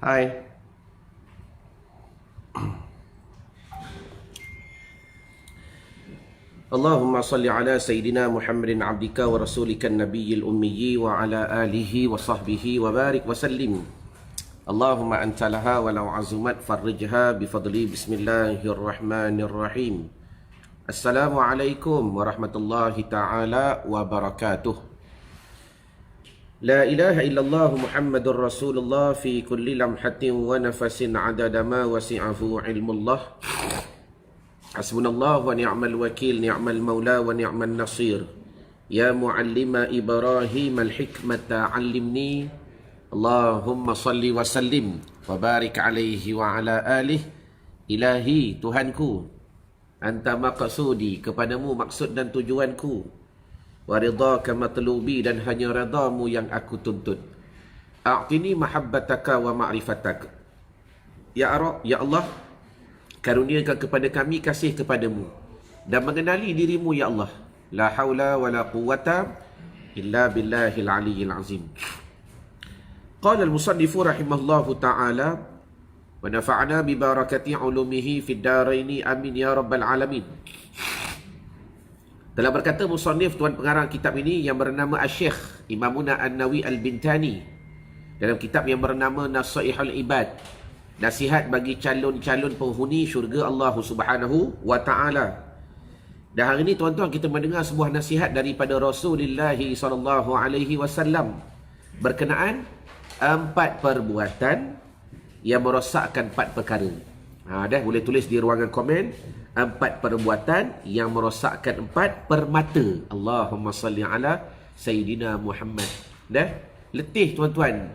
Hai. Allahumma salli ala Sayyidina Muhammadin abdika wa rasulika nabiyil ummiyi wa ala alihi wa sahbihi wa barik wa sallim. Allahumma anta laha walau azumat farrijha bifadli bismillahirrahmanirrahim. Assalamualaikum warahmatullahi ta'ala wabarakatuh. La ilaha illallah Muhammadur Rasulullah fi kulli lamhatin wa nafasin adada ma wasi'ahu ilmullah. Hasbunallah wa ni'mal wakil, ni'mal maula wa ni'mal nasir. Ya muallima Ibrahim al-hikmata 'allimni. Allahumma salli wa sallim wa barik alaihi wa ala alihi. Ilahi, Tuhanku, anta maqsudi, kepadamu maksud dan tujuanku. Wa ridhaka matlubi, dan hanya redamu yang aku tuntut. A'tini mahabbataka wa ma'rifatak. Ya Allah, karuniakan kepada kami kasih kepadamu dan mengenali dirimu, ya Allah. La haula wa la quwwata illa billahil aliyyil azim. Qala al-musannifu rahimahullahu ta'ala wa nafa'na bi barakati ulumihi fid daraini amin ya rabbal alamin. Telah berkata musannif, tuan pengarang kitab ini, yang bernama Asy-Syaikh Imamuna An-Nawawi Al-Bintani, dalam kitab yang bernama Nasaihul Ibad, nasihat bagi calon-calon penghuni syurga Allah Subhanahu wa ta'ala. Dan hari ini tuan-tuan, kita mendengar sebuah nasihat daripada Rasulullah SAW berkenaan 4 perbuatan yang merosakkan 4 perkara. Dah boleh tulis di ruangan komen, 4 perbuatan yang merosakkan 4 permata. Allahumma salli ala Sayyidina Muhammad. Dah letih tuan-tuan,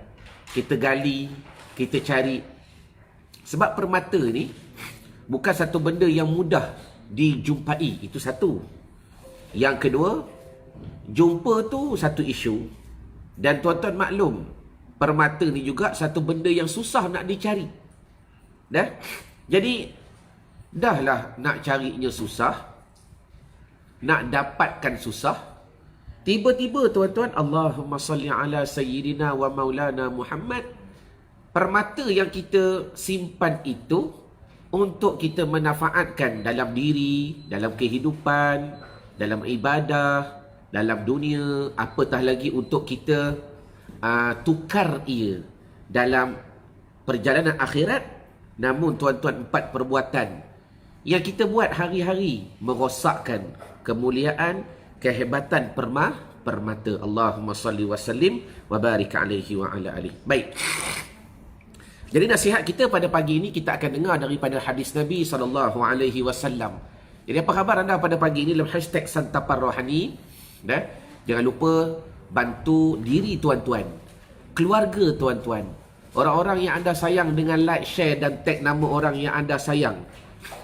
kita gali, kita cari. Sebab permata ni bukan satu benda yang mudah dijumpai. Itu satu. Yang kedua, jumpa tu satu isu. Dan tuan-tuan maklum, permata ni juga satu benda yang susah nak dicari. Dah? Jadi, dahlah nak carinya susah, nak dapatkan susah. Tiba-tiba tuan-tuan, Allahumma salli ala Sayyidina wa maulana Muhammad. Permata yang kita simpan itu untuk kita manfaatkan dalam diri, dalam kehidupan, dalam ibadah, dalam dunia, apatah lagi untuk kita tukar ia dalam perjalanan akhirat. Namun tuan-tuan, 4 perbuatan yang kita buat hari-hari merosakkan kemuliaan, kehebatan permata. Allahumma salli wa sallim wa barik alaihi wa ala alihi. Baik. Jadi nasihat kita pada pagi ini kita akan dengar daripada hadis Nabi SAW. Jadi apa khabar anda pada pagi ini dalam hashtag Santapar Rohani? Jangan lupa bantu diri tuan-tuan, keluarga tuan-tuan, orang-orang yang anda sayang dengan like, share dan tag nama orang yang anda sayang.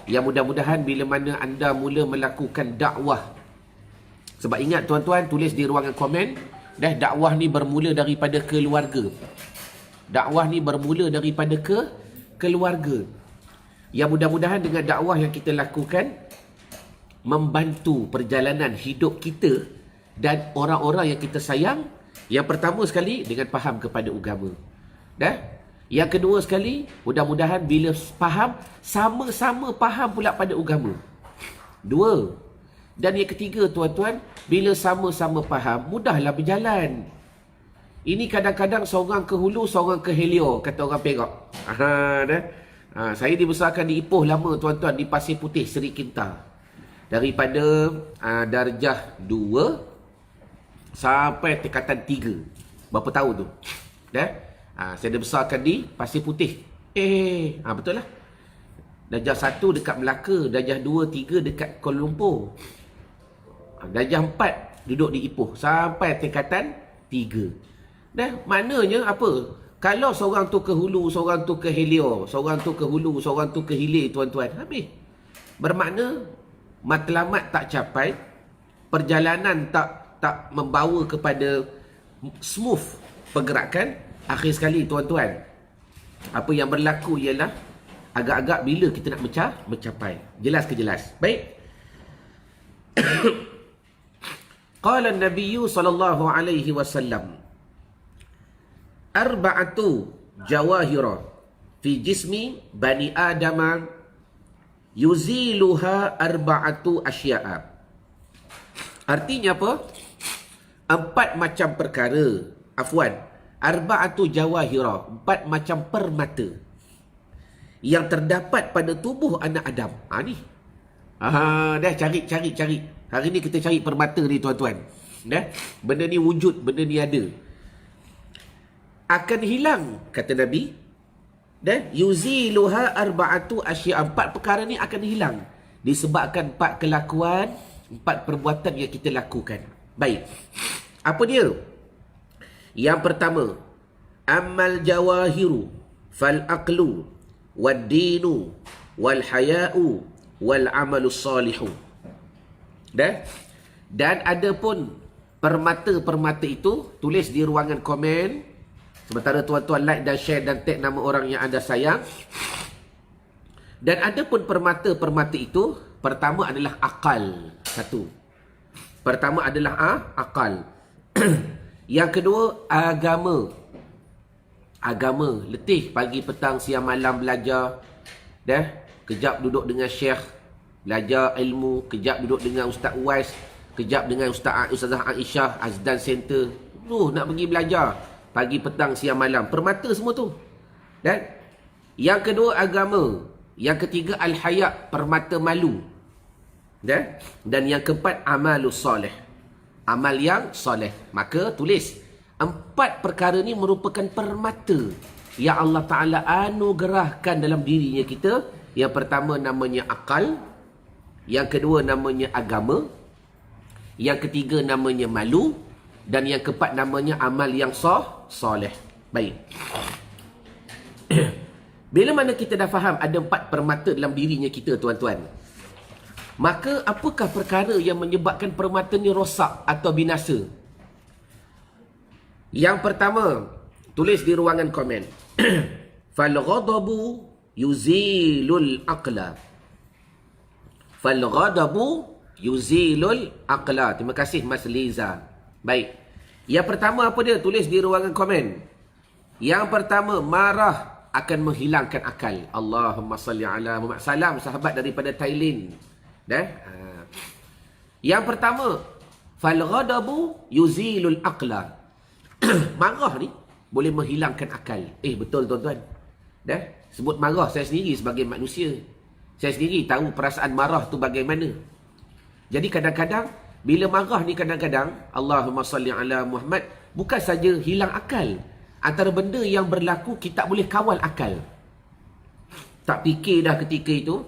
Yang mudah-mudahan bila mana anda mula melakukan dakwah. Sebab ingat tuan-tuan, tulis di ruangan komen, dakwah ni bermula daripada keluarga. Dakwah ni bermula daripada keluarga. Yang mudah-mudahan dengan dakwah yang kita lakukan membantu perjalanan hidup kita dan orang-orang yang kita sayang. Yang pertama sekali, dengan faham kepada agama. Yang kedua sekali, mudah-mudahan bila faham, sama-sama faham pula pada agama. 2. Dan yang ketiga tuan-tuan, bila sama-sama faham, mudahlah berjalan. Ini kadang-kadang seorang ke hulu, seorang ke hilir, kata orang Perak. Saya dibesarkan di Ipoh lama tuan-tuan, di Pasir Putih, Seri Kinta. Daripada darjah 2 sampai tingkatan 3. Berapa tahun tu? Saya dibesarkan di Pasir Putih. Betul lah. Darjah 1 dekat Melaka, darjah 2, 3 dekat Kuala Lumpur. Darjah 4 duduk di Ipoh sampai tingkatan 3. Maknanya apa? Kalau seorang tu ke hulu, seorang tu ke hilir, seorang tu ke hulu, seorang tu ke hilir tuan-tuan, habis. Bermakna matlamat tak capai, perjalanan tak membawa kepada smooth pergerakan. Akhir sekali tuan-tuan, apa yang berlaku ialah agak-agak bila kita nak mencapai. Jelas ke jelas? Baik. Qala an-nabiy sallallahu alaihi wasallam, arba'atu jawahira fi jismi bani adama yuziluha arba'atu asya'a. Artinya apa? 4 macam perkara. Arba'atu jawahira, 4 macam permata yang terdapat pada tubuh anak Adam. Ni. Dah cari. Hari ni kita cari permata ni tuan-tuan. Dah. Benda ni wujud, benda ni ada. Akan hilang, kata Nabi. Dan yuziluha arba'atu asya'. 4 perkara ni akan hilang disebabkan 4 kelakuan, 4 perbuatan yang kita lakukan. Baik. Apa dia? Yang pertama, amal jawahiru fal aqlu wad dinu wal haya'u wal amalu salihu. Dan ada pun permata-permata itu, tulis di ruangan komen. Sementara tuan-tuan like dan share dan tag nama orang yang anda sayang. Dan ada pun permata-permata itu, pertama adalah akal. Satu. Pertama adalah akal. Yang kedua, agama. Agama. Letih pagi, petang, siang, malam belajar. Kejap duduk dengan syekh, belajar ilmu. Kejap duduk dengan Ustaz Uwais. Kejap dengan Ustazah Aisyah, Azdan Center. Nak pergi belajar. Pagi, petang, siang, malam. Permata semua tu. Dan yang kedua, agama. Yang ketiga, al-haya', permata malu. Dan yang keempat, amalus soleh. Amal yang soleh. Maka tulis, 4 perkara ni merupakan permata yang Allah Ta'ala anugerahkan dalam dirinya kita. Yang pertama namanya akal. Yang kedua namanya agama. Yang ketiga namanya malu. Dan yang keempat namanya amal yang soleh. Baik. Bila mana kita dah faham ada 4 permata dalam dirinya kita, tuan-tuan, maka apakah perkara yang menyebabkan permata ni rosak atau binasa? Yang pertama, tulis di ruangan komen. Fal-ghadabu yuzilul aqla. Fal-ghadabu yuzilul aqla. Terima kasih Mas Liza. Baik. Yang pertama apa dia? Tulis di ruangan komen. Yang pertama, marah akan menghilangkan akal. Allahumma salli ala Muhammad. Salam sahabat daripada Thailand. Yang pertama, fal-ghadabu yuzilul aqla. Marah ni boleh menghilangkan akal. Betul tuan-tuan. Sebut marah, saya sendiri sebagai manusia, saya sendiri tahu perasaan marah tu bagaimana. Jadi kadang-kadang bila marah ni, kadang-kadang Allahumma salli ala Muhammad, bukan saja hilang akal. Antara benda yang berlaku, kita tak boleh kawal akal. Tak fikir dah ketika itu.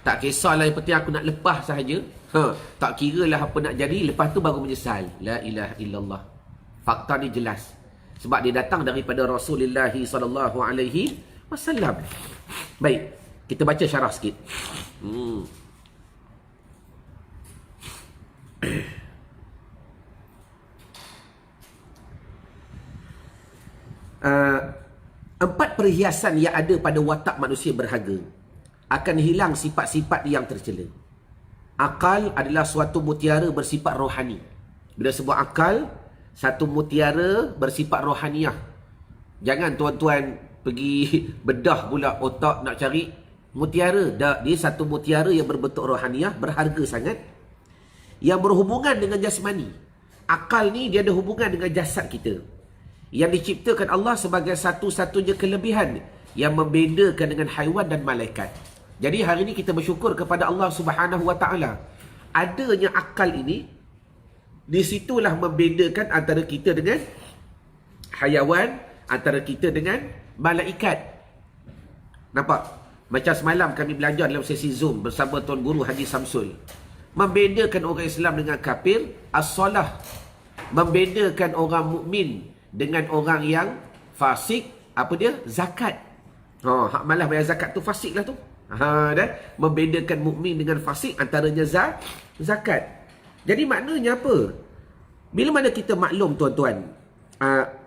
Tak kisahlah, yang penting aku nak lepas sahaja. Tak kira lah apa nak jadi, lepas tu baru menyesal. La ilaha illallah. Fakta ni jelas. Sebab dia datang daripada Rasulullah SAW. Baik, kita baca syarah sikit. Empat perhiasan yang ada pada watak manusia berharga akan hilang sifat-sifat yang tercela. Akal adalah suatu mutiara bersifat rohani. Bila sebut akal, satu mutiara bersifat rohaniah. Jangan tuan-tuan pergi bedah pula otak nak cari mutiara. Dia satu mutiara yang berbentuk rohaniah, berharga sangat, yang berhubungan dengan jasmani. Akal ni dia ada hubungan dengan jasad kita, yang diciptakan Allah sebagai satu-satunya kelebihan yang membedakan dengan haiwan dan malaikat. Jadi hari ini kita bersyukur kepada Allah Subhanahu Wa Taala. Adanya akal ini, disitulah membedakan antara kita dengan haiwan, antara kita dengan malaikat. Nampak? Macam semalam kami belajar dalam sesi Zoom bersama Tuan Guru Haji Samsul. Membedakan orang Islam dengan kafir, as-salah. Membedakan orang mukmin dengan orang yang fasik, apa dia? Zakat. Hak malas bayar zakat tu fasik lah tu. Membedakan mukmin dengan fasik, antaranya zakat. Jadi maknanya apa? Bila mana kita maklum tuan-tuan,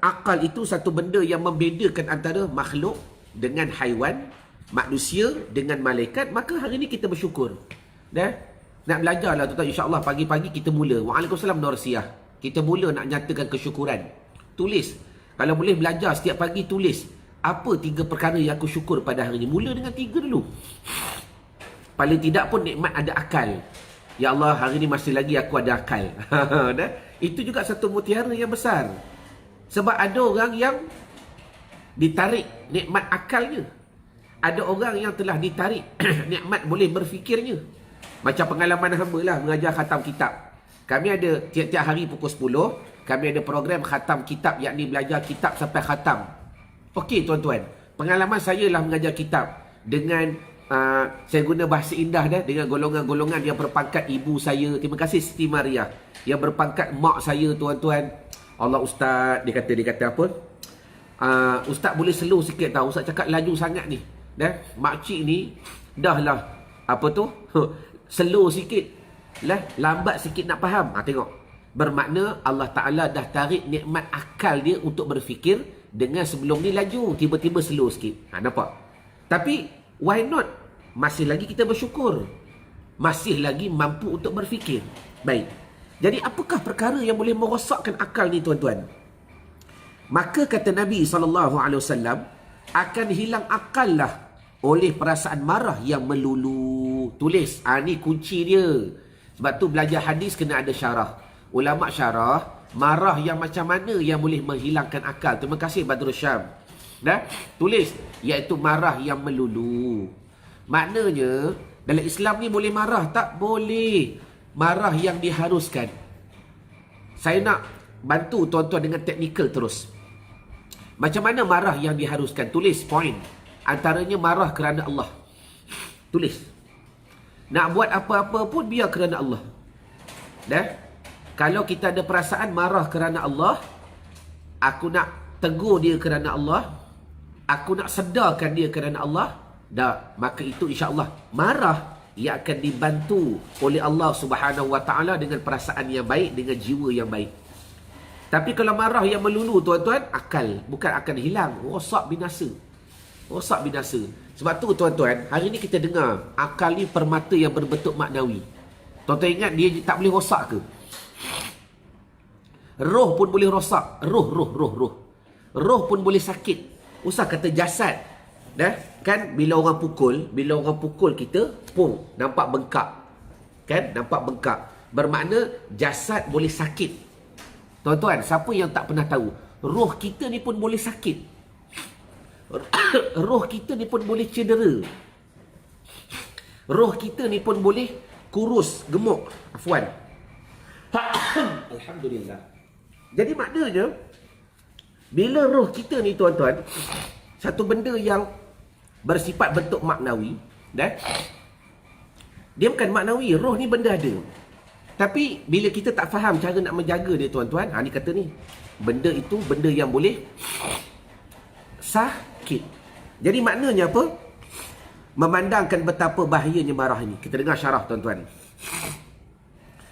akal itu satu benda yang membedakan antara makhluk dengan haiwan, manusia dengan malaikat, maka hari ini kita bersyukur. Nak belajar lah tuan-tuan, insya-Allah pagi-pagi kita mula. Waalaikumsalam Norsiah. Kita mula nak nyatakan kesyukuran. Tulis. Kalau boleh belajar setiap pagi, tulis apa 3 perkara yang aku syukur pada hari ini? Mula dengan 3 dulu. Paling tidak pun nikmat ada akal. Ya Allah, hari ini masih lagi aku ada akal. Itu juga satu mutiara yang besar. Sebab ada orang yang ditarik nikmat akalnya. Ada orang yang telah ditarik nikmat boleh berfikirnya. Macam pengalaman hamba lah mengajar khatam kitab. Kami ada tiap-tiap hari pukul 10, kami ada program khatam kitab, yakni belajar kitab sampai khatam. Okey tuan-tuan, pengalaman saya lah mengajar kitab dengan saya guna bahasa indah dah, dengan golongan-golongan yang berpangkat ibu saya. Terima kasih Siti Maria. Yang berpangkat mak saya tuan-tuan. Allah ustaz, dia kata apa? Ustaz boleh slow sikit tau, ustaz cakap laju sangat ni. Makcik ni dah lah apa tu? Slow sikit. Lambat sikit nak faham. Tengok. Bermakna Allah Ta'ala dah tarik nikmat akal dia untuk berfikir. Dengan sebelum ni laju, tiba-tiba slow sikit. Nampak? Tapi, why not? Masih lagi kita bersyukur. Masih lagi mampu untuk berfikir. Baik. Jadi, apakah perkara yang boleh merosakkan akal ni, tuan-tuan? Maka kata Nabi SAW, akan hilang akal lah oleh perasaan marah yang melulu. Tulis. Ni kunci dia. Sebab tu belajar hadis kena ada syarah. Ulama syarah, marah yang macam mana yang boleh menghilangkan akal. Terima kasih Badrul Syam. Tulis. Iaitu marah yang melulu. Maknanya, dalam Islam ni boleh marah? Tak boleh. Marah yang diharuskan. Saya nak bantu tuan-tuan dengan teknikal terus. Macam mana marah yang diharuskan? Tulis point. Antaranya marah kerana Allah. Tulis. Nak buat apa-apa pun biar kerana Allah. Kalau kita ada perasaan marah kerana Allah, aku nak tegur dia kerana Allah, aku nak sedarkan dia kerana Allah, maka itu insya-Allah marah ia akan dibantu oleh Allah Subhanahu Wa Taala dengan perasaan yang baik, dengan jiwa yang baik. Tapi kalau marah yang melulu tuan-tuan, akal bukan akan hilang, rosak binasa. Rosak binasa. Sebab tu tuan-tuan, hari ni kita dengar akal ni permata yang berbentuk maknawi. Tuan-tuan ingat dia tak boleh rosak ke? Roh pun boleh rosak. Roh pun boleh sakit. Usah kata jasad. Kan bila orang pukul kita, pung, nampak bengkak. Kan? Nampak bengkak. Bermakna jasad boleh sakit. Tuan-tuan, siapa yang tak pernah tahu? Roh kita ni pun boleh sakit. Roh kita ni pun boleh cedera. Roh kita ni pun boleh kurus, gemuk. Afwan. Alhamdulillah. Jadi maknanya, bila roh kita ni tuan-tuan, satu benda yang bersifat bentuk maknawi, dia bukan maknawi, roh ni benda ada. Tapi bila kita tak faham cara nak menjaga dia tuan-tuan, ni kata ni, benda itu benda yang boleh sakit. Jadi maknanya apa? Memandangkan betapa bahayanya marah ini. Kita dengar syarah tuan-tuan.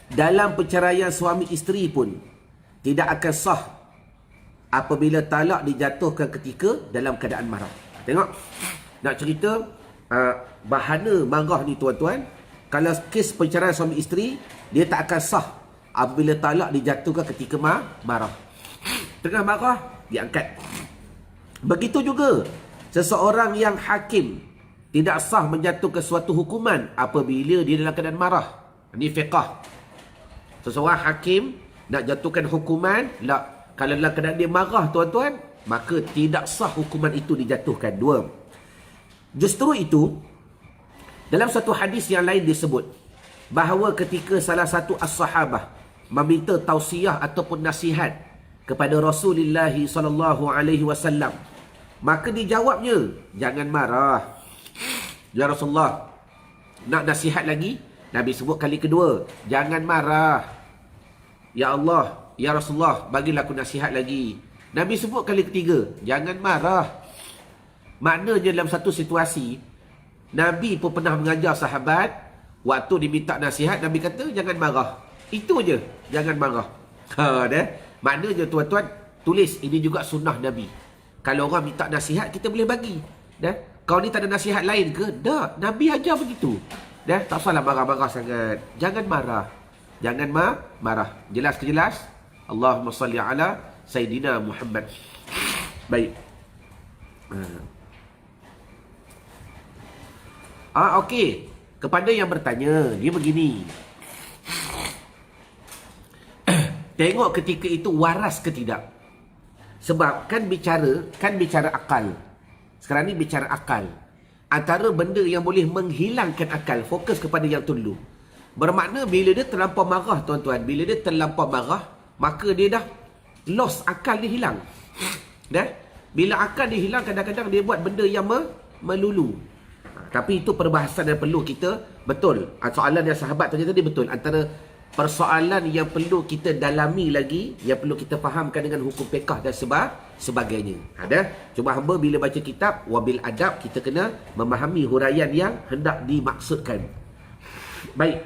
Dalam perceraian suami isteri pun tidak akan sah apabila talak dijatuhkan ketika dalam keadaan marah. Tengok. Nak cerita bahana marah ni tuan-tuan. Kalau kes perceraian suami isteri, dia tak akan sah apabila talak dijatuhkan ketika marah. Tengah marah, diangkat. Begitu juga seseorang yang hakim tidak sah menjatuhkan suatu hukuman apabila dia dalam keadaan marah. Ini fiqah. Seseorang hakim nak jatuhkan hukuman, kalau dalam keadaan dia marah tuan-tuan, maka tidak sah hukuman itu dijatuhkan. 2. Justru itu, dalam satu hadis yang lain disebut bahawa ketika salah satu as-sahabah meminta tausiah ataupun nasihat kepada Rasulullah SAW, maka dijawabnya, jangan marah. Ya Rasulullah, nak nasihat lagi? Nabi sebut kali kedua, jangan marah. Ya Allah, ya Rasulullah, bagilah aku nasihat lagi. Nabi sebut kali ketiga, jangan marah. Maknanya dalam satu situasi, Nabi pun pernah mengajar sahabat, waktu diminta nasihat, Nabi kata, jangan marah. Itu je, jangan marah. Maknanya tuan-tuan, tulis, ini juga sunnah Nabi. Kalau orang minta nasihat, kita boleh bagi. Kau ni tak ada nasihat lain ke? Tak, Nabi ajar begitu. Tak salah marah-marah sangat. Jangan marah. Jangan marah. Jelas ke jelas? Allahumma salli ala Sayyidina Muhammad. Baik. Okey. Kepada yang bertanya, dia begini. Tengok ketika itu waras ke tidak. Sebab kan bicara akal. Sekarang ni bicara akal. Antara benda yang boleh menghilangkan akal, fokus kepada yang tu dulu. Bermakna bila dia terlampau marah, tuan-tuan, bila dia terlampau marah, maka dia dah lost, akal dia hilang. Dah? Bila akal dia hilang, kadang-kadang dia buat benda yang melulu. Tapi itu perbahasan yang perlu kita, betul. Soalan yang sahabat tadi betul. Antara persoalan yang perlu kita dalami lagi, yang perlu kita fahamkan dengan hukum fiqh dan sebagainya. Ada? Cuma hamba bila baca kitab, wabil adab, kita kena memahami huraian yang hendak dimaksudkan. Baik.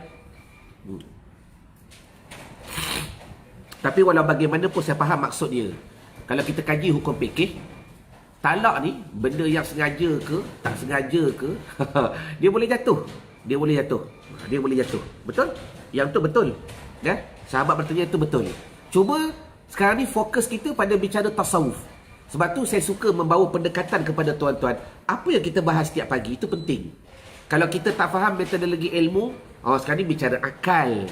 Tapi walau bagaimanapun saya faham maksud dia. Kalau kita kaji hukum fikih, talak ni benda yang sengaja ke tak sengaja ke dia boleh jatuh. Dia boleh jatuh. Betul? Yang tu betul. Ya? Sahabat bertanya itu betul. Cuma sekarang ni fokus kita pada bicara tasawuf. Sebab tu saya suka membawa pendekatan kepada tuan-tuan. Apa yang kita bahas setiap pagi itu penting. Kalau kita tak faham metodologi ilmu, sekarang ni bicara akal.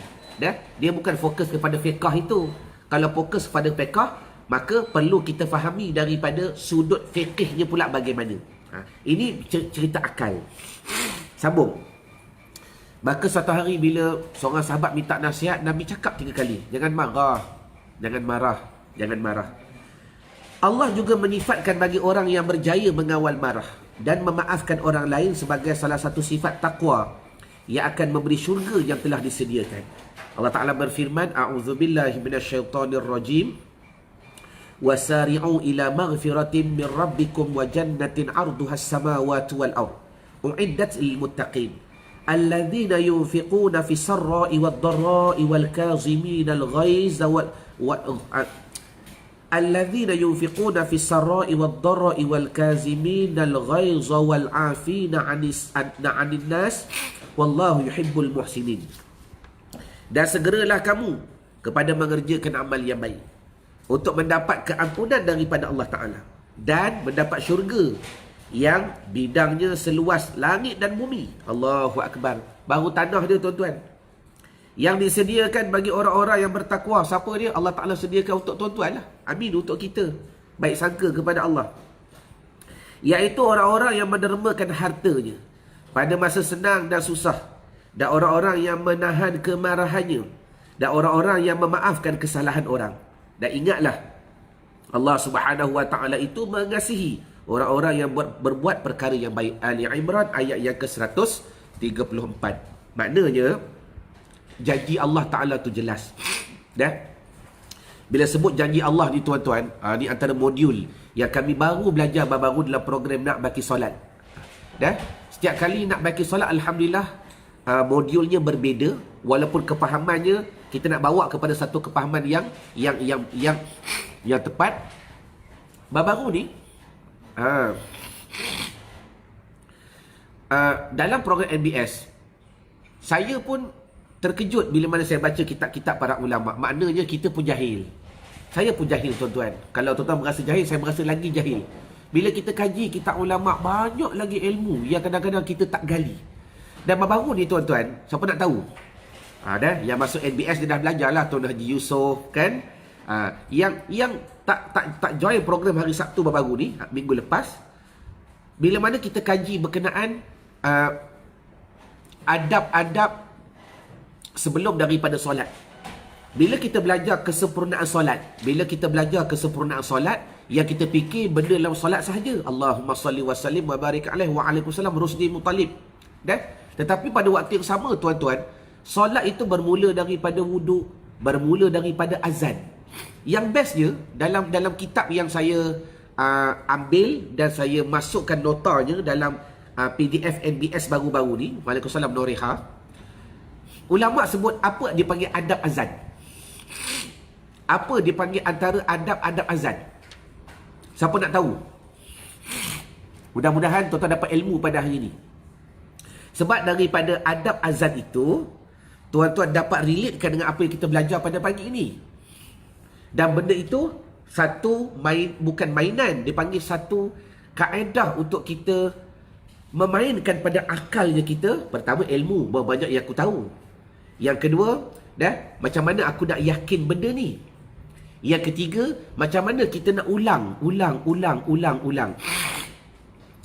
Dia bukan fokus kepada fiqh itu. Kalau fokus kepada fiqh, maka perlu kita fahami daripada sudut fiqhnya pula bagaimana. Ini cerita akal. Sambung. Maka suatu hari bila seorang sahabat minta nasihat, Nabi cakap 3 kali. Jangan marah. Allah juga menifatkan bagi orang yang berjaya mengawal marah dan memaafkan orang lain sebagai salah satu sifat taqwa yang akan memberi syurga yang telah disediakan. Allah Ta'ala berfirman, A'udzubillahi minasyaitonirrajim. Wasari'u ila maghfiratin min rabbikum wa jannatin 'arduha as-samawati wal ard. U'iddat lil muttaqin. Alladzina yunfiquna fi sarra'i wad dharra'i wal kazimina al ghaiz Alladzina yunfiquna fi sarra'i wad dharra'i wal kazimina al ghaiz wal 'afina 'anil nas wallahu yuhibbul muhsinin. Dan segeralah kamu kepada mengerjakan amal yang baik untuk mendapat keampunan daripada Allah Ta'ala dan mendapat syurga yang bidangnya seluas langit dan bumi. Allahu Akbar. Baru tanah dia, tuan-tuan, yang disediakan bagi orang-orang yang bertakwa. Siapa dia? Allah Ta'ala sediakan untuk tuan-tuan lah. Amin, untuk kita. Baik sangka kepada Allah. Iaitu orang-orang yang mendermakan hartanya pada masa senang dan susah, dan orang-orang yang menahan kemarahannya, dan orang-orang yang memaafkan kesalahan orang. Dan ingatlah, Allah Subhanahu Wa Ta'ala itu mengasihi orang-orang yang berbuat perkara yang baik. Ali Imran ayat yang ke-134. Maknanya janji Allah Ta'ala tu jelas. Bila sebut janji Allah ni, tuan-tuan, ni antara modul yang kami baru belajar baru dalam program Nak Baki Solat. Setiap kali nak baki solat, alhamdulillah, modulnya berbeza, walaupun kefahamannya kita nak bawa kepada satu kefahaman yang tepat. Baru ni dalam program NBS, saya pun terkejut bila mana saya baca kitab-kitab para ulama. Maknanya kita pun jahil. Saya pun jahil, tuan-tuan. Kalau tuan-tuan merasa jahil, saya merasa lagi jahil. Bila kita kaji kitab ulama, banyak lagi ilmu yang kadang-kadang kita tak gali. Dan baru ni, tuan-tuan, siapa nak tahu? Yang masuk NBS dia dah belajar lah, Tuan Haji Yusof, kan? Yang tak join program hari Sabtu baru ni, minggu lepas, bila mana kita kaji berkenaan adab-adab sebelum daripada solat. Bila kita belajar kesempurnaan solat, yang kita fikir benda dalam solat sahaja. Allahumma salli wa sallim wa barik alaihi wa alaikumussalam Rusdi Muttalib. Tetapi pada waktu yang sama, tuan-tuan, solat itu bermula daripada wuduk, bermula daripada azan. Yang bestnya, dalam kitab yang saya ambil dan saya masukkan notanya dalam PDF NBS baru-baru ni, Waalaikumsalam Noreha, ulama sebut apa dipanggil adab azan. Apa dipanggil antara adab-adab azan? Siapa nak tahu? Mudah-mudahan tuan-tuan dapat ilmu pada hari ini. Sebab daripada adab azan itu, tuan-tuan dapat relatekan dengan apa yang kita belajar pada pagi ini. Dan benda itu bukan mainan, dipanggil satu Kaedah untuk kita memainkan pada akalnya kita, pertama ilmu, berapa banyak yang aku tahu. Yang kedua, macam mana aku nak yakin benda ni. Yang ketiga, macam mana kita nak ulang.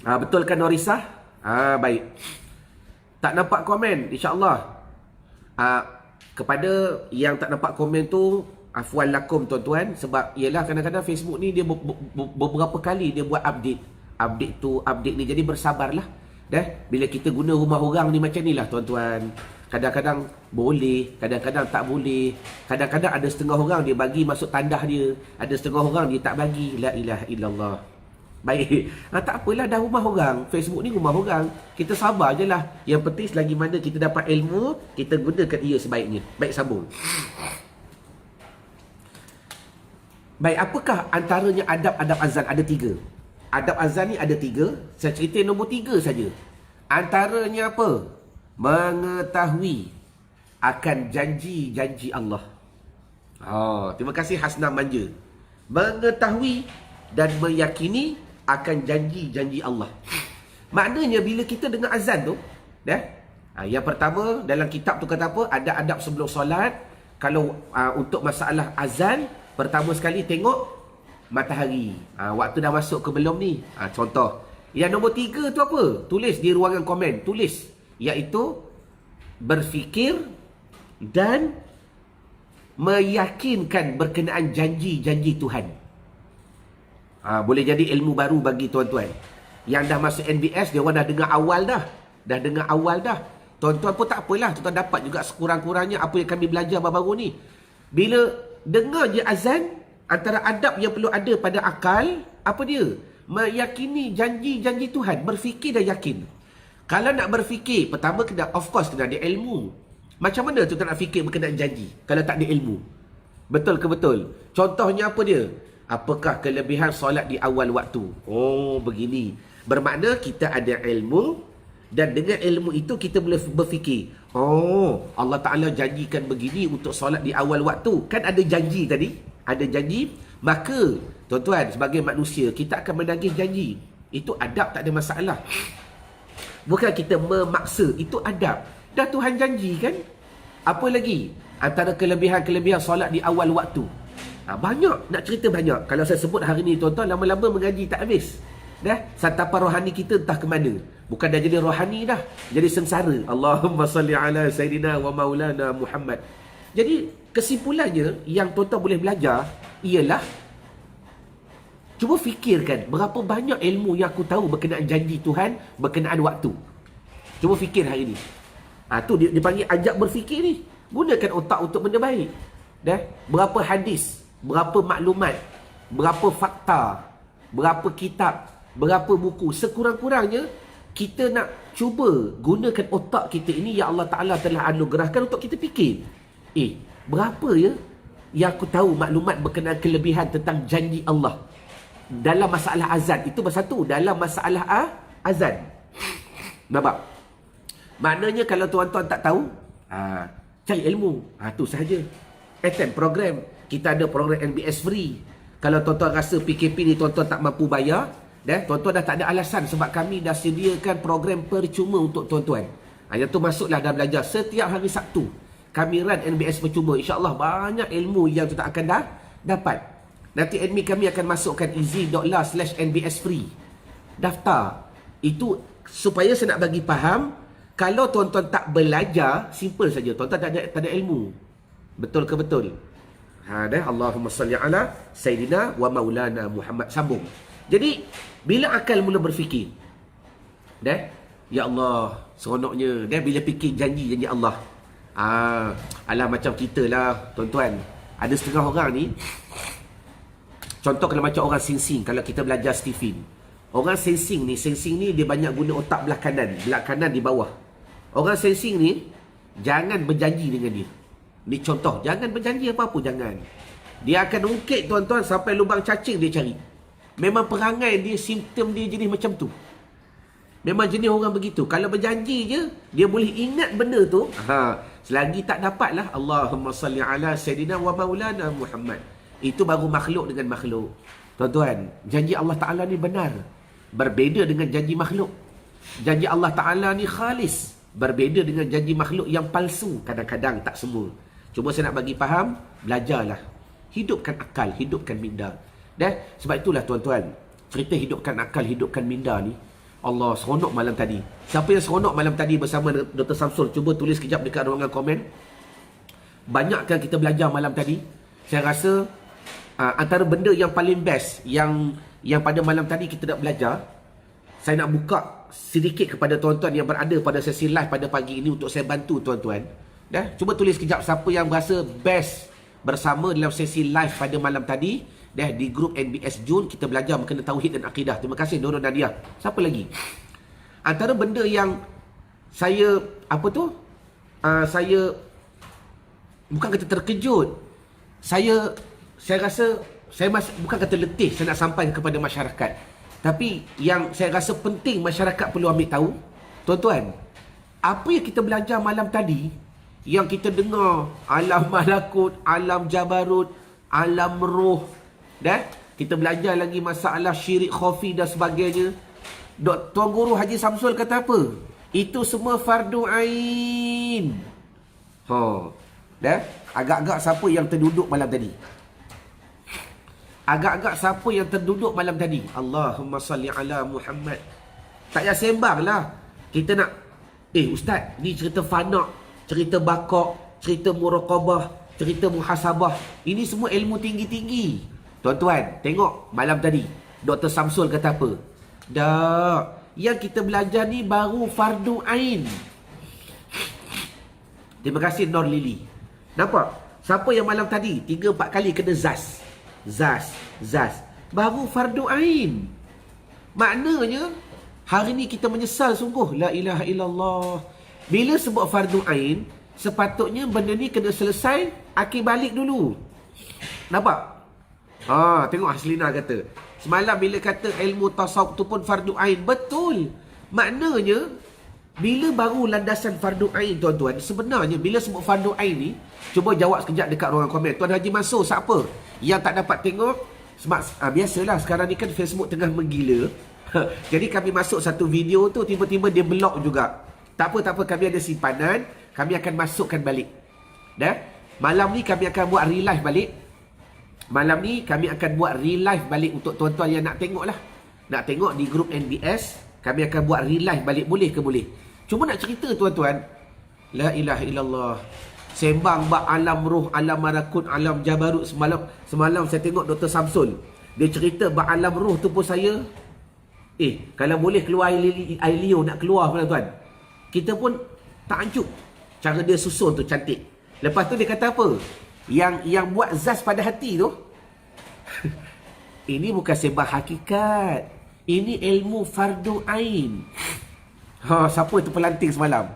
Betul kan Norisah? Baik. Tak nampak komen, insya-Allah. Kepada yang tak nampak komen tu, afwan lakum tuan-tuan, sebab ialah kadang-kadang Facebook ni dia beberapa kali dia buat update tu, update ni, jadi bersabarlah. Bila kita guna rumah orang ni macam ni lah tuan-tuan. Kadang-kadang boleh, kadang-kadang tak boleh. Kadang-kadang ada setengah orang dia bagi masuk tandah dia, ada setengah orang dia tak bagi. La ilaha illallah. Baik, tak apalah, dah rumah orang. Facebook ni rumah orang, kita sabar je lah. Yang penting selagi mana kita dapat ilmu, kita gunakan ia sebaiknya. Baik, sambung. Baik, apakah antaranya adab-adab azan? Ada 3. Adab azan ni ada 3. Saya cerita nombor 3 saja. Antaranya apa? Mengetahui akan janji-janji Allah. Terima kasih Hasna Manja. Mengetahui dan meyakini akan janji-janji Allah. Maknanya bila kita dengar azan tu, yang pertama dalam kitab tu kata apa? Ada adab sebelum solat. Kalau untuk masalah azan, pertama sekali tengok matahari. Waktu dah masuk ke belum ni? Contoh. Yang nombor 3 tu apa? Tulis di ruangan komen. Tulis. Iaitu berfikir dan meyakinkan berkenaan janji-janji Tuhan. Boleh jadi ilmu baru bagi tuan-tuan. Yang dah masuk NBS, dia orang dah dengar awal dah. Tuan-tuan pun tak apalah. Tuan-tuan dapat juga sekurang-kurangnya apa yang kami belajar baru-baru ni. Bila dengar je azan, antara adab yang perlu ada pada akal, apa dia? Meyakini janji-janji Tuhan. Berfikir dan yakin. Kalau nak berfikir, pertama kena, of course kena ada ilmu. Macam mana tu nak fikir berkenaan janji kalau tak ada ilmu? Betul ke betul? Contohnya apa dia? Apakah kelebihan solat di awal waktu? Begini. Bermakna kita ada ilmu, dan dengan ilmu itu kita boleh berfikir, Allah Ta'ala janjikan begini untuk solat di awal waktu. Kan ada janji tadi? Ada janji. Maka, tuan-tuan, sebagai manusia, kita akan menagih janji. Itu adab, tak ada masalah. Bukan kita memaksa, itu adab. Dah Tuhan janji kan? Apa lagi? Antara kelebihan-kelebihan solat di awal waktu. Banyak, nak cerita banyak. Kalau saya sebut hari ni tuan-tuan, lama-lama mengaji tak habis. Santapan rohani kita entah ke mana. Bukan dah jadi rohani dah, jadi sengsara. Allahumma salli ala Sayyidina wa maulana Muhammad. Jadi kesimpulannya yang tuan-tuan boleh belajar ialah, cuba fikirkan berapa banyak ilmu yang aku tahu berkenaan janji Tuhan, berkenaan waktu. Cuba fikir hari ni. Tu dia panggil ajak berfikir ni. Gunakan otak untuk benda baik. Berapa hadis, berapa maklumat, berapa fakta, berapa kitab, berapa buku. Sekurang-kurangnya kita nak cuba gunakan otak kita ini yang Allah Ta'ala telah anugerahkan untuk kita fikir. Berapa ya yang aku tahu maklumat berkenaan kelebihan tentang janji Allah dalam masalah azan. Itu satu, dalam masalah azan. Nampak? Maknanya kalau tuan-tuan tak tahu, cari ilmu. Tu sahaja. Attend program. Kita ada program NBS free. Kalau tuan-tuan rasa PKP ni tuan-tuan tak mampu bayar, tuan-tuan dah tak ada alasan, sebab kami dah sediakan program percuma untuk tuan-tuan. Yang tu masuklah dah belajar. Setiap hari Sabtu kami run NBS percuma. InsyaAllah banyak ilmu yang tuan akan dapat. Nanti admin kami akan masukkan easy.la/NBS free. Daftar. Itu supaya saya nak bagi faham, kalau tuan-tuan tak belajar, simple saja. Tuan-tuan tak ada ilmu. Betul ke betul? Allahumma salli ala Sayyidina wa maulana Muhammad. Sambung. Jadi, bila akal mula berfikir, ya Allah, seronoknya. Bila fikir janji Allah. Alah macam kita lah, tuan-tuan. Ada setengah orang ni, contoh kalau macam orang sing-sing, kalau kita belajar Stephen. Orang sing-sing ni dia banyak guna otak belah kanan di bawah. Orang sing-sing ni, jangan berjanji dengan dia. Ni contoh, jangan berjanji apa-apa, jangan. Dia akan ungkit tuan-tuan sampai lubang cacing dia cari. Memang perangai dia, simptom dia jenis macam tu. Memang jenis orang begitu. Kalau berjanji je, dia boleh ingat benda tu. Selagi tak dapatlah, Allahumma salli ala Sayyidina wa maulana Muhammad. Itu baru makhluk dengan makhluk. Tuan-tuan, janji Allah Ta'ala ni benar. berbeza dengan janji makhluk. Janji Allah Ta'ala ni khalis, berbeza dengan janji makhluk yang palsu. Kadang-kadang, tak semua. Cuma saya nak bagi faham, belajarlah. Hidupkan akal, hidupkan minda. Dan sebab itulah tuan-tuan, cerita hidupkan akal, hidupkan minda ni, Allah, seronok malam tadi. Siapa yang seronok malam tadi bersama Dr. Samsul, cuba tulis kejap dekat ruangan komen. Banyakkan kita belajar malam tadi. Saya rasa antara benda yang paling best yang pada malam tadi kita nak belajar, saya nak buka sedikit kepada tuan-tuan yang berada pada sesi live pada pagi ini untuk saya bantu tuan-tuan. Dah, cuba tulis kejap siapa yang berasa best bersama dalam sesi live pada malam tadi. Dah, di grup NBS Jun kita belajar mengenai tauhid dan akidah. Terima kasih Nurul Nadia. Siapa lagi? Antara benda yang saya saya bukan kata terkejut. Saya rasa saya bukan kata letih saya nak sampaikan kepada masyarakat. Tapi yang saya rasa penting masyarakat perlu ambil tahu, tuan-tuan, apa yang kita belajar malam tadi, yang kita dengar alam malakut, alam jabarut, alam roh, dan kita belajar lagi masalah syirik khafi dan sebagainya. Tuan Guru Haji Samsul kata apa? Itu semua fardu ain. Dah, agak-agak siapa yang terduduk malam tadi? Agak-agak siapa yang terduduk malam tadi? Allahumma salli ala Muhammad. Tak payah sembang lah. Kita nak, ustaz, ni cerita fanak, cerita bakok, cerita muraqabah, cerita muhasabah. Ini semua ilmu tinggi-tinggi. Tuan-tuan, tengok malam tadi Dr. Samsul kata apa? Dah, yang kita belajar ni baru fardu ain. Terima kasih Nur Lili. Nampak? Siapa yang malam tadi 3-4 kali kena zaz. Baru fardu ain. Maknanya hari ni kita menyesal sungguh. La ilaha illallah. Bila sebut fardu ain, sepatutnya benda ni kena selesai, akil balik dulu. Nampak? Tengok Haslina kata, semalam bila kata ilmu tasawuf tu pun fardu ain. Betul. Maknanya bila baru landasan fardu ain, tuan-tuan, sebenarnya bila sebut fardu ain ni, cuba jawab sekejap dekat ruangan komen. Tuan Haji Mansur, siapa yang tak dapat tengok? Sebab biasalah sekarang ni kan Facebook tengah menggila. Jadi kami masuk satu video tu, tiba-tiba dia block juga. Tak apa, kami ada simpanan, kami akan masukkan balik. Dah, malam ni kami akan buat relive balik. Malam ni kami akan buat relive balik untuk tuan-tuan yang nak tengok lah. Nak tengok di grup NBS, kami akan buat relive balik. Boleh ke boleh? Cuma nak cerita tuan-tuan, la ilaha illallah. Sembang bab alam roh, alam malakut, alam jabarut. Semalam saya tengok Dr. Samsul, dia cerita bab alam roh tu pun saya, kalau boleh keluar air liur nak keluar tuan-tuan. Kita pun tak anjuk. Cara dia susun tu cantik. Lepas tu dia kata apa? Yang buat zaz pada hati tu, ini bukan sembah hakikat. Ini ilmu fardu ain. Siapa itu pelanting semalam?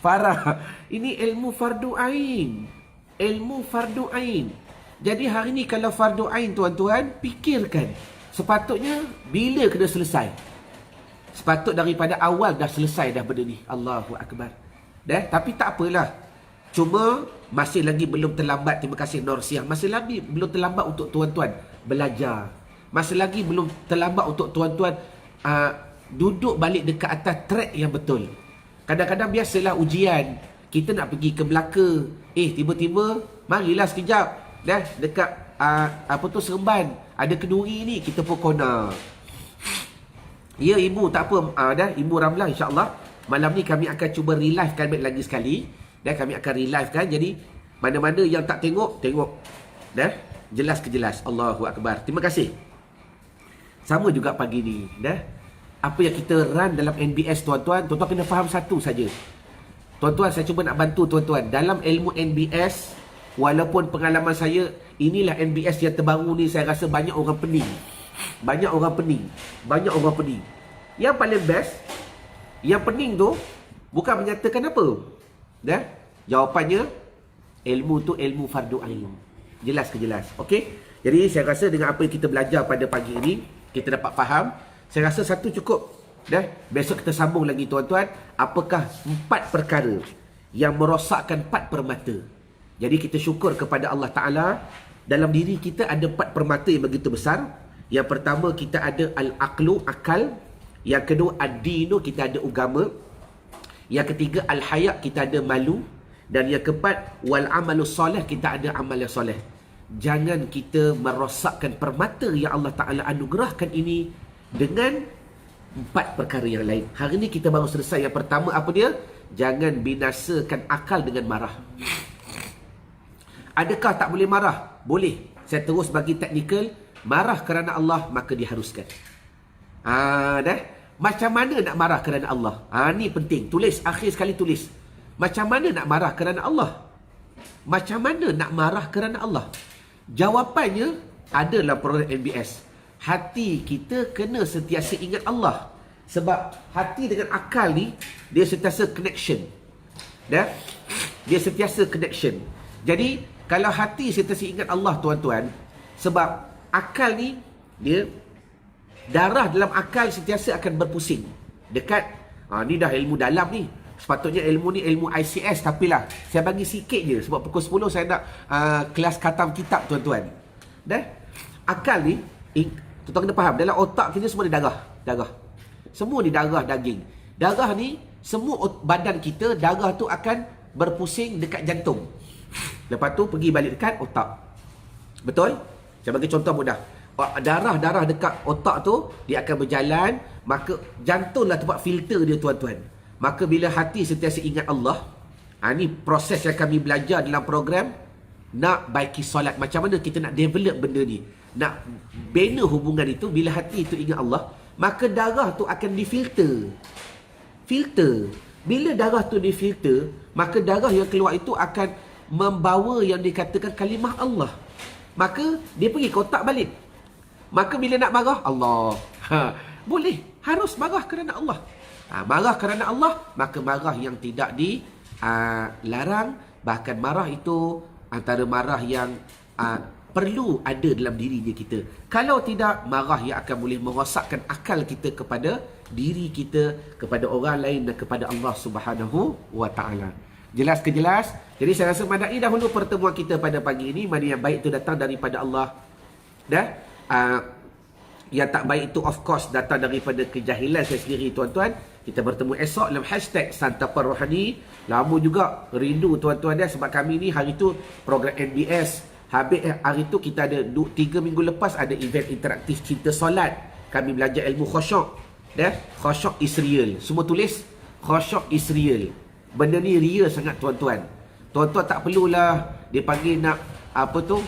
Farah. Ini ilmu fardu ain. Ilmu fardu ain. Jadi hari ni kalau fardu ain tuan-tuan, fikirkan. Sepatutnya bila kena selesai? Sepatut daripada awal dah selesai dah benda ni. Allahu Akbar. Tapi tak apalah. Cuma masih lagi belum terlambat. Terima kasih Nur Siang. Masih lagi belum terlambat untuk tuan-tuan belajar. Masih lagi belum terlambat untuk tuan-tuan duduk balik dekat atas track yang betul. Kadang-kadang biasalah ujian, kita nak pergi ke Melaka, tiba-tiba marilah sekejap dekat Seremban ada kenduri ni, kita pun kona. Ya ibu, tak apa, Ibu Ramlah, insya-Allah malam ni kami akan cuba relivekan lagi sekali. Kami akan relivekan. Jadi mana-mana yang tak tengok, jelas ke jelas. Allahu Akbar. Terima kasih. Sama juga pagi ni, apa yang kita run dalam NBS, tuan-tuan kena faham satu saja. Tuan-tuan, saya cuba nak bantu tuan-tuan dalam ilmu NBS. Walaupun pengalaman saya, inilah NBS yang terbaru ni, saya rasa banyak orang pening. Banyak orang pening. Yang paling best, yang pening tu bukan menyatakan apa. Jawapannya, ilmu tu ilmu fardu ain. Jelas ke jelas? Okey. Jadi saya rasa dengan apa yang kita belajar pada pagi ini, kita dapat faham. Saya rasa satu cukup. Besok kita sambung lagi tuan-tuan. Apakah 4 perkara yang merosakkan 4 permata? Jadi kita syukur kepada Allah Ta'ala, dalam diri kita ada 4 permata yang begitu besar. Yang pertama kita ada al-aqlu, akal. Yang kedua ad-dinu, kita ada agama. Yang ketiga al-haya, kita ada malu. Dan yang keempat wal-amalu soleh, kita ada amal yang soleh. Jangan kita merosakkan permata yang Allah Ta'ala anugerahkan ini dengan 4 perkara yang lain. Hari ni kita baru selesai. Yang pertama apa dia? Jangan binasakan akal dengan marah. Adakah tak boleh marah? Boleh. Saya terus bagi teknikal. Marah kerana Allah, maka diharuskan. Dah. Macam mana nak marah kerana Allah? Ni penting. Tulis. Akhir sekali tulis. Macam mana nak marah kerana Allah? Macam mana nak marah kerana Allah? Jawapannya adalah program NBS. Hati kita kena sentiasa ingat Allah. Sebab hati dengan akal ni, dia sentiasa connection. Dah? Dia sentiasa connection. Jadi, kalau hati sentiasa ingat Allah, tuan-tuan, sebab akal ni, dia darah dalam akal sentiasa akan berpusing. Dekat, ni dah ilmu dalam ni. Sepatutnya ilmu ni ilmu ICS, tapi lah saya bagi sikit je. Sebab pukul 10 saya nak kelas khatam kitab, tuan-tuan. Dah? Akal ni, tuan-tuan kena faham, dalam otak kita semua ada darah. Semua ni darah daging. Darah ni, semua badan kita, darah tu akan berpusing dekat jantung. Lepas tu pergi balik dekat otak. Betul? Saya bagi contoh mudah. Darah dekat otak tu, dia akan berjalan. Maka jantunglah tempat filter dia, tuan-tuan. Maka bila hati sentiasa ingat Allah, ni proses yang kami belajar dalam program nak baiki solat. Macam mana kita nak develop benda ni, nak bina hubungan itu. Bila hati itu ingat Allah, maka darah tu akan difilter. Bila darah tu difilter, maka darah yang keluar itu akan membawa yang dikatakan kalimah Allah. Maka dia pergi ke otak balik. Maka bila nak marah, Allah. Boleh. Harus marah kerana Allah. Marah kerana Allah, maka marah yang tidak dilarang. Bahkan marah itu antara marah yang perlu ada dalam diri kita. Kalau tidak, marah yang akan boleh merosakkan akal kita kepada diri kita, kepada orang lain dan kepada Allah Subhanahu wa Ta'ala. Jelas ke jelas? Jadi saya rasa madai dahulu pertemuan kita pada pagi ini. Mana yang baik itu datang daripada Allah. Dah? Yang tak baik itu of course datang daripada kejahilan saya sendiri, tuan-tuan. Kita bertemu esok dalam hashtag Santapan Rohani. Lama juga rindu, tuan-tuan dah. Sebab kami ni hari tu program NBS. Habis hari tu kita ada 3 minggu lepas ada event interaktif Cinta Solat. Kami belajar ilmu khusyuk. Dah? Khusyuk is real. Semua tulis khusyuk is real. Benda ni real sangat, tuan-tuan. Tuan-tuan tak perlulah dia panggil nak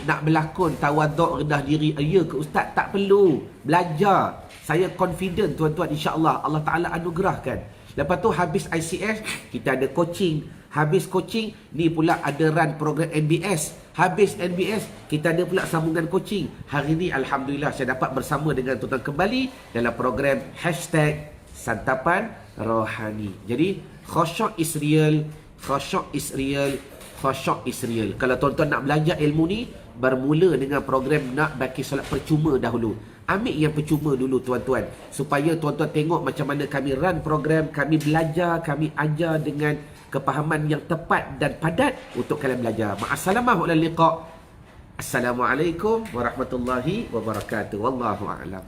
nak berlakon tawaduk, rendah diri. Ya ke ustaz? Tak perlu. Belajar. Saya confident, tuan-tuan, insya-Allah Allah Taala anugerahkan. Lepas tu habis ICS, kita ada coaching. Habis coaching, ni pula ada run program NBS. Habis NBS, kita ada pula sambungan coaching. Hari ni alhamdulillah saya dapat bersama dengan tuan-tuan kembali dalam program hashtag Santapan Rohani. Jadi khusyuk is real, khusyuk is real, khusyuk is real. Kalau tuan-tuan nak belajar ilmu ni, bermula dengan program nak baki solat percuma dahulu. Ambil yang percuma dulu, tuan-tuan, supaya tuan-tuan tengok macam mana kami run program, kami belajar, kami ajar dengan kepahaman yang tepat dan padat untuk kalian belajar. Ma'assalamah wa'alaikum. Assalamualaikum warahmatullahi wabarakatuh. Wallahu a'lam.